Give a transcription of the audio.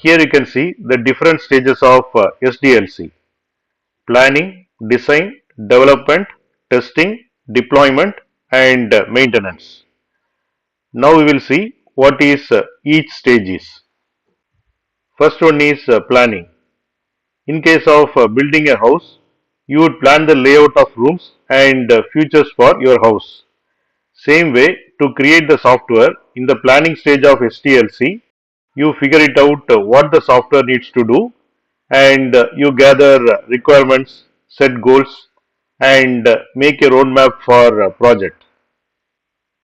Here you can see the different stages of SDLC: planning, design, development, testing, deployment, and maintenance. Now we will see what is each stage is. First one is planning. In case of building a house, you would plan the layout of rooms and features for your house. Same way, to create the software in the planning stage of SDLC, you figure it out what the software needs to do, and you gather requirements, set goals, and make a roadmap for project.